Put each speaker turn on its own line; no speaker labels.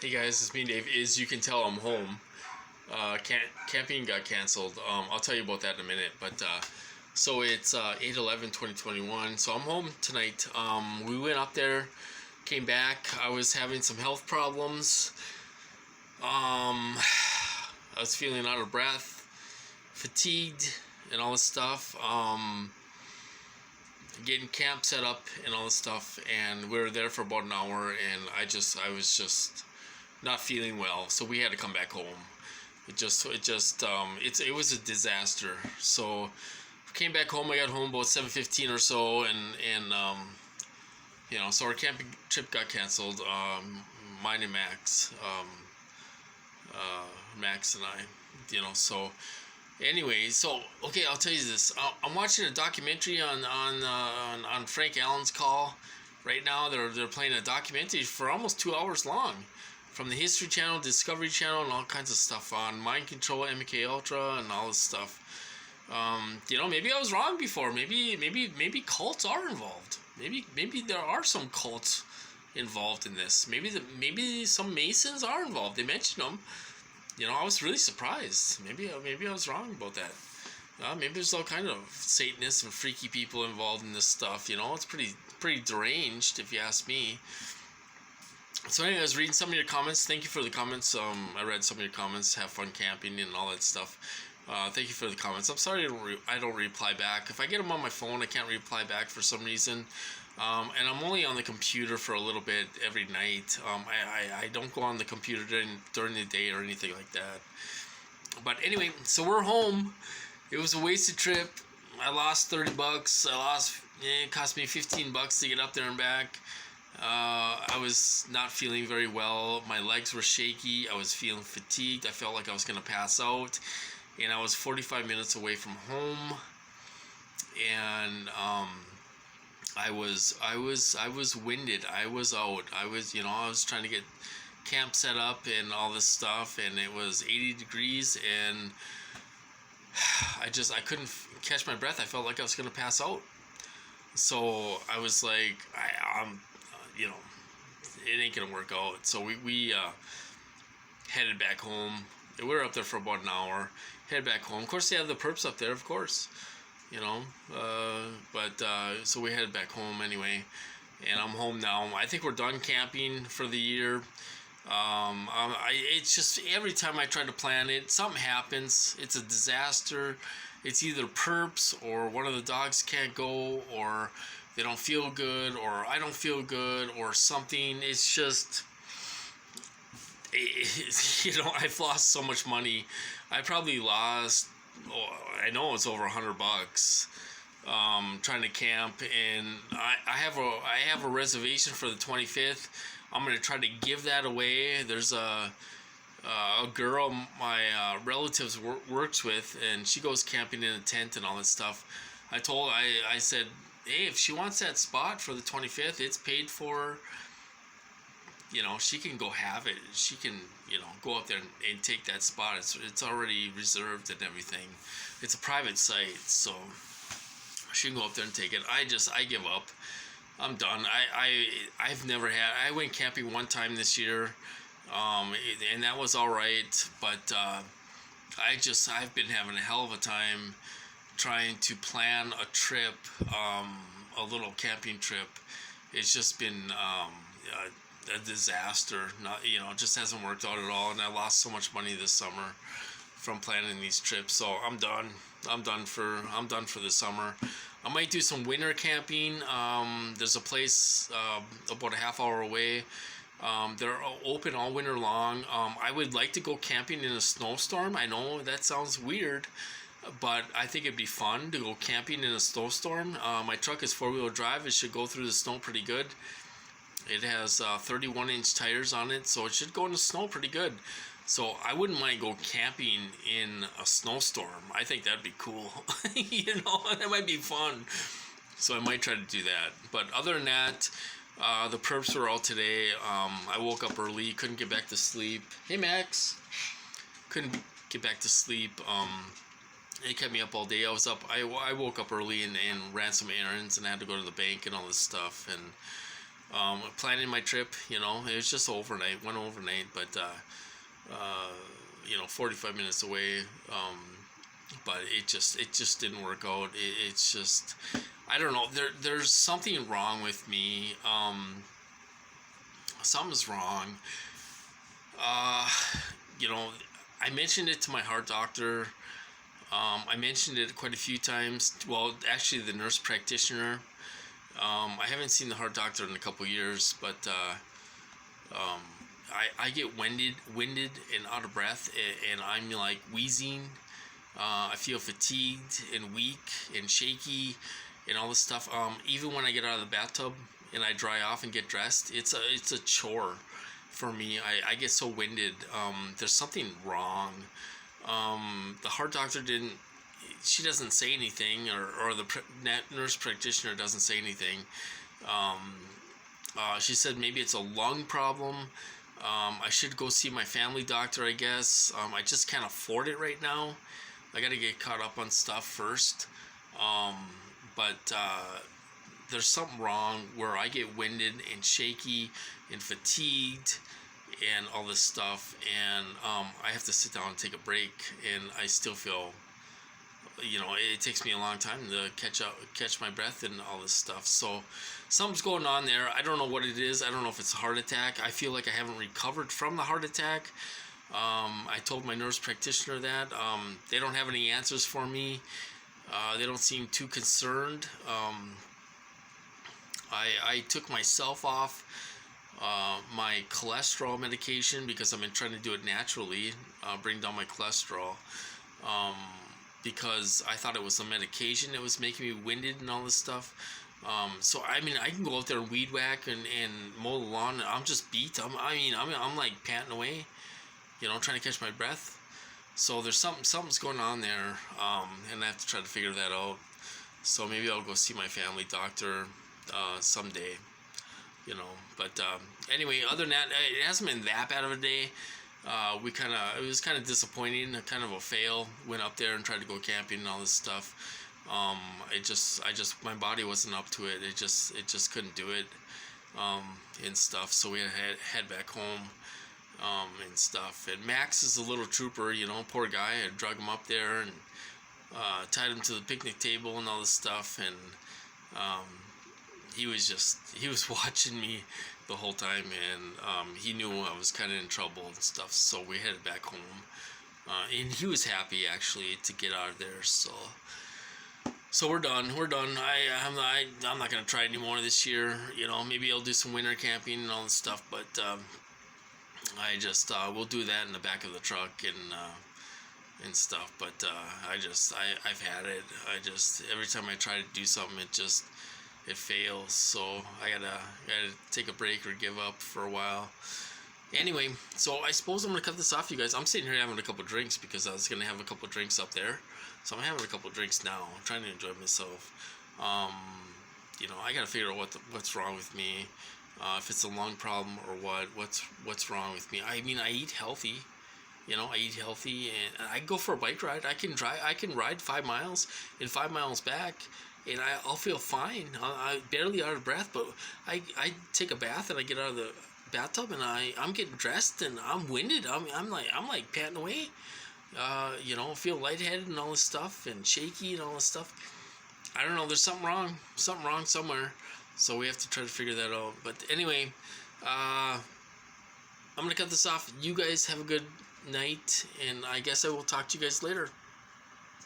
Hey guys, it's me Dave. As you can tell, I'm home. Camping got canceled. I'll tell you about that in a minute. But so it's 8/11/2021. So I'm home tonight. We went up there, came back. I was having some health problems. I was feeling out of breath, fatigued, and all this stuff. Getting camp set up and all this stuff, and we were there for about an hour, and I was just not feeling well, so we had to come back home. It was a disaster. So came back home. I got home about 7:15 or so, and so our camping trip got canceled. Mine and Max, Max and I, so. Anyway, so okay, I'll tell you this. I'm watching a documentary on Frank Allen's call right now. They're playing a documentary for almost 2 hours long, from the History Channel, Discovery Channel, and all kinds of stuff on mind control, MK Ultra, and all this stuff. Maybe I was wrong before. Maybe cults are involved. Maybe there are some cults involved in this. Maybe some Masons are involved. They mentioned them. I was really surprised. Maybe I was wrong about that. Maybe there's all kind of Satanists and freaky people involved in this stuff. It's pretty deranged, if you ask me. So anyway, I was reading some of your comments. Thank you for the comments. I read some of your comments. Have fun camping and all that stuff. Thank you for the comments. I'm sorry I don't reply back. If I get them on my phone, I can't reply back for some reason. And I'm only on the computer for a little bit every night. I don't go on the computer during the day or anything like that. But anyway, so we're home. It was a wasted trip. I lost $30. It cost me $15 to get up there and back. I was not feeling very well. My legs were shaky. I was feeling fatigued. I felt like I was going to pass out. And I was 45 minutes away from home. And I was winded. I was out. I was trying to get camp set up and all this stuff, and it was 80 degrees, and I couldn't catch my breath. I felt like I was gonna pass out. So I was like, it ain't gonna work out. So we headed back home. We were up there for about an hour. Headed back home. Of course, they have the perps up there. Of course. So we headed back home anyway, and I'm home now. I think we're done camping for the year. It's just every time I try to plan it, something happens. It's a disaster. It's either perps, or one of the dogs can't go, or they don't feel good, or I don't feel good, or something. It's just, I've lost so much money. I probably lost, I know it's over $100 trying to camp, and I have a reservation for the 25th. I'm gonna try to give that away. There's a girl my relatives works with, and she goes camping in a tent and all that stuff. I said, hey, if she wants that spot for the 25th, it's paid for. She can go have it. She can, go up there and take that spot. It's already reserved and everything. It's a private site, so she can go up there and take it. I give up. I'm done. I went camping one time this year, and that was all right. But I've been having a hell of a time trying to plan a trip, a little camping trip. It's just been a disaster. It just hasn't worked out at all, and I lost so much money this summer from planning these trips. So I'm done. I'm done for the summer. I might do some winter camping. There's a place about a half hour away. They're open all winter long. I would like to go camping in a snowstorm. I know that sounds weird, but I think it'd be fun to go camping in a snowstorm. My truck is 4-wheel drive. It should go through the snow pretty good. It has 31-inch tires on it, so it should go in the snow pretty good. So I wouldn't mind go camping in a snowstorm. I think that'd be cool. That might be fun. So I might try to do that. But other than that, the perps were out today. I woke up early, couldn't get back to sleep. Hey, Max. Couldn't get back to sleep. It kept me up all day. I woke up early and ran some errands, and I had to go to the bank and all this stuff. And Planning my trip, you know, it was just overnight, one overnight, but 45 minutes away. But it just didn't work out. It's just, I don't know. There's something wrong with me. Something's wrong. Uh, you know, I mentioned it to my heart doctor. I mentioned it quite a few times. Well, actually, the nurse practitioner. I haven't seen the heart doctor in a couple years, but I get winded and out of breath, and I'm like wheezing. I feel fatigued and weak and shaky and all this stuff. Even when I get out of the bathtub and I dry off and get dressed, it's a chore for me. I get so winded. There's something wrong. The heart doctor she doesn't say anything, or the nurse practitioner doesn't say anything. She said maybe it's a lung problem. I should go see my family doctor, I guess. I just can't afford it right now. I got to get caught up on stuff first. But there's something wrong where I get winded and shaky and fatigued and all this stuff, and I have to sit down and take a break, and I still feel, it takes me a long time to catch my breath and all this stuff. So something's going on there. I don't know what it is. I don't know if it's a heart attack. I feel like I haven't recovered from the heart attack. I told my nurse practitioner that. They don't have any answers for me. They don't seem too concerned. I took myself off my cholesterol medication because I've been trying to do it naturally, bring down my cholesterol, because I thought it was the medication that was making me winded and all this stuff. So I mean, I can go out there and weed whack and mow the lawn, and I'm just beat. I'm like panting away, trying to catch my breath. So there's something's going on there, and I have to try to figure that out. So maybe I'll go see my family doctor someday, But anyway, other than that, it hasn't been that bad of a day. It was kind of disappointing, kind of a fail. Went up there and tried to go camping and all this stuff. My body wasn't up to it. It just couldn't do it, and stuff. So we had to head back home, and stuff. And Max is a little trooper, poor guy. I drug him up there and tied him to the picnic table and all this stuff. And he was watching me the whole time, and he knew I was kind of in trouble and stuff. So we headed back home, and he was happy actually to get out of there. So we're done. I'm not gonna try anymore this year. Maybe I'll do some winter camping and all this stuff, but we'll do that in the back of the truck and stuff. But I've had it. Every time I try to do something, it fails. So I gotta take a break or give up for a while. Anyway, so I suppose I'm gonna cut this off, you guys. I'm sitting here having a couple drinks because I was gonna have a couple drinks up there. So I'm having a couple drinks now. I'm trying to enjoy myself. I gotta figure out what's wrong with me. If it's a lung problem or what's wrong with me. I mean, I eat healthy. I eat healthy, and I go for a bike ride. I can ride 5 miles and 5 miles back, and I'll feel fine. I barely out of breath, but I take a bath and I get out of the bathtub and I'm getting dressed and I'm winded. I'm like panting away. Feel lightheaded and all this stuff, and shaky and all this stuff. I don't know. There's something wrong somewhere. So we have to try to figure that out. But anyway, I'm gonna cut this off. You guys have a good night, and I guess I will talk to you guys later.